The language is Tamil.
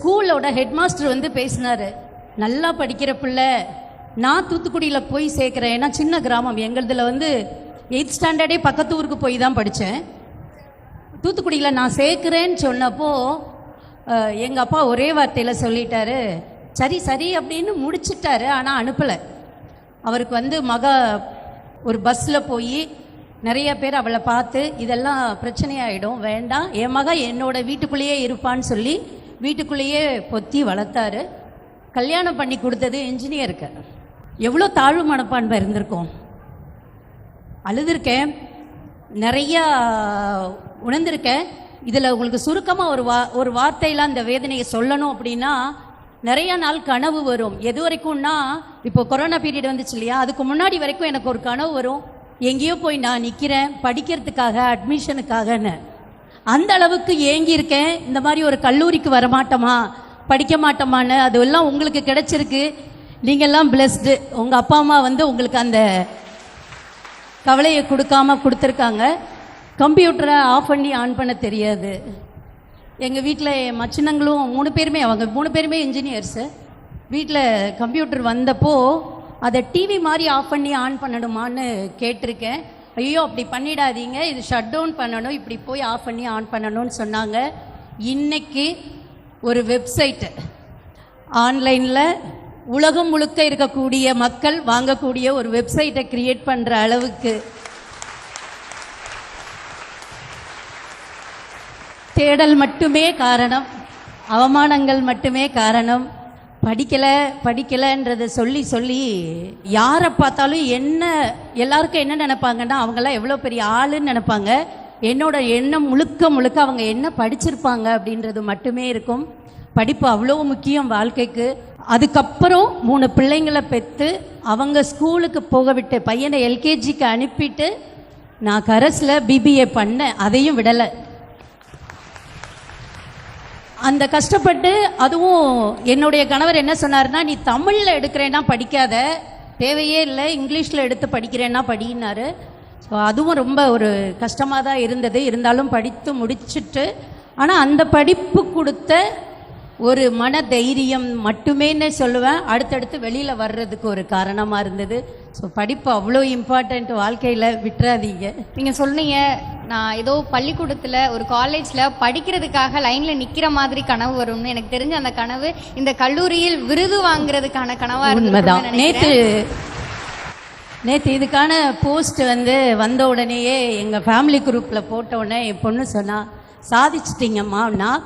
ஸ்கூலோட ஹெட் மாஸ்டர் வந்து பேசினார், நல்லா படிக்கிற பிள்ளை நான் தூத்துக்குடியில் போய் சேர்க்குறேன். ஏன்னா சின்ன கிராமம் எங்களதில் வந்து 8th ஸ்டாண்டர்டே பக்கத்து ஊருக்கு போய் தான் படித்தேன். தூத்துக்குடியில் நான் சேர்க்குறேன்னு சொன்னப்போ எங்கள் அப்பா ஒரே வார்த்தையில் சொல்லிட்டாரு, சரி சரி அப்படின்னு முடிச்சிட்டாரு. ஆனால் அனுப்பலை. அவருக்கு வந்து ஒரு பஸ்ஸில் போய் நிறைய பேர் அவளை பார்த்து இதெல்லாம் பிரச்சனையாயிடும், வேண்டாம், என் என்னோட வீட்டுக்குள்ளேயே இருப்பான்னு சொல்லி வீட்டுக்குள்ளேயே பொத்தி வளர்த்தாரு. கல்யாணம் பண்ணி கொடுத்தது இன்ஜினியருக்கு. எவ்வளோ தாழ்வு மனப்பான்மை இருந்திருக்கோம். அழுதுருக்கேன், நிறையா உணர்ந்திருக்கேன். இதில் உங்களுக்கு சுருக்கமாக ஒரு வார்த்தையில் அந்த வேதனையை சொல்லணும் அப்படின்னா, நிறைய நாள் கனவு வரும். எது வரைக்கும்னா, இப்போ கொரோனா பீரியட் வந்துச்சு இல்லையா, அதுக்கு முன்னாடி வரைக்கும் எனக்கு ஒரு கனவு வரும், எங்கேயோ போய் நான் நிற்கிறேன் படிக்கிறதுக்காக, அட்மிஷனுக்காகன்னு. அந்த அளவுக்கு ஏங்கியிருக்கேன். இந்த மாதிரி ஒரு கல்லூரிக்கு வரமாட்டோமா, படிக்க மாட்டோமான்னு. அதெல்லாம் உங்களுக்கு கிடைச்சிருக்கு. நீங்கள்லாம் பிளெஸ்டு. உங்கள் அப்பா அம்மா வந்து உங்களுக்கு அந்த கவலையை கொடுத்துருக்காங்க. கம்ப்யூட்டரை ஆஃப் பண்ணி ஆன் பண்ண தெரியாது. எங்கள் வீட்டில் என் மச்சினங்களும் 3 பேருமே, அவங்க 3 பேருமே இன்ஜினியர்ஸு. வீட்டில் கம்ப்யூட்டர் வந்தப்போ அதை டிவி மாதிரி ஆஃப் பண்ணி ஆன் பண்ணணுமான்னு கேட்டிருக்கேன். ஐயோ அப்படி பண்ணிடாதீங்க, இது ஷட் டவுன் பண்ணணும், இப்படி போய் ஆஃப் பண்ணி ஆன் பண்ணணும்னு சொன்னாங்க. இன்னைக்கு ஒரு வெப்சைட்டு ஆன்லைனில் உலகம் முழுக்க இருக்கக்கூடிய மக்கள் வாங்கக்கூடிய ஒரு வெப்சைட்டை கிரியேட் பண்ணுற அளவுக்கு தேடல் மட்டுமே காரணம், அவமானங்கள் மட்டுமே காரணம். படிக்கலைன்றதை சொல்லி யாரை பார்த்தாலும் எல்லாருக்கும் என்ன நினைப்பாங்கன்னா, அவங்கெல்லாம் எவ்வளோ பெரிய ஆளுன்னு நினைப்பாங்க. என்னோட எண்ணம் முழுக்க அவங்க என்ன படிச்சிருப்பாங்க அப்படின்றது மட்டுமே இருக்கும். படிப்பு அவ்வளோ முக்கியம் வாழ்க்கைக்கு. அதுக்கப்புறம் 3 பிள்ளைங்களை பெற்று அவங்க ஸ்கூலுக்கு போக விட்டு பையனை எல்கேஜிக்கு அனுப்பிட்டு நான் கரஸில் பிபிஏ பண்ணேன், அதையும் விடலை. அந்த கஷ்டப்பட்டு, அதுவும் என்னுடைய கணவர் என்ன சொன்னார்னா, நீ தமிழில் எடுக்கிறேன்னா படிக்காத, தேவையே இல்லை, இங்கிலீஷில் எடுத்து படிக்கிறேன்னா படினாரு. ஸோ அதுவும் ரொம்ப ஒரு கஷ்டமாக தான் இருந்தது. இருந்தாலும் படித்து முடிச்சுட்டு, ஆனால் அந்த படிப்பு கொடுத்த ஒரு மன தைரியம் மட்டுமேன்னு சொல்லுவேன், அடுத்தடுத்து வெளியில் வர்றதுக்கு ஒரு காரணமாக இருந்தது. ஸோ படிப்பு அவ்வளோ இம்பார்ட்டண்ட், வாழ்க்கையில் விட்டுறாதீங்க. நீங்கள் சொன்னீங்க, நான் ஏதோ பள்ளிக்கூடத்தில் ஒரு காலேஜில் படிக்கிறதுக்காக லைனில் நிற்கிற மாதிரி கனவு வரும்னு. எனக்கு தெரிஞ்ச அந்த கனவு இந்த கல்லூரியில் விருது வாங்குறதுக்கான கனவாக இருந்தது. நேற்று இதுக்கான போஸ்ட் வந்த உடனேயே எங்கள் ஃபேமிலி குரூப்பில் போட்ட உடனே என் பொண்ணு சொன்னா, சாதிச்சிட்டிங்கம்மா. நான்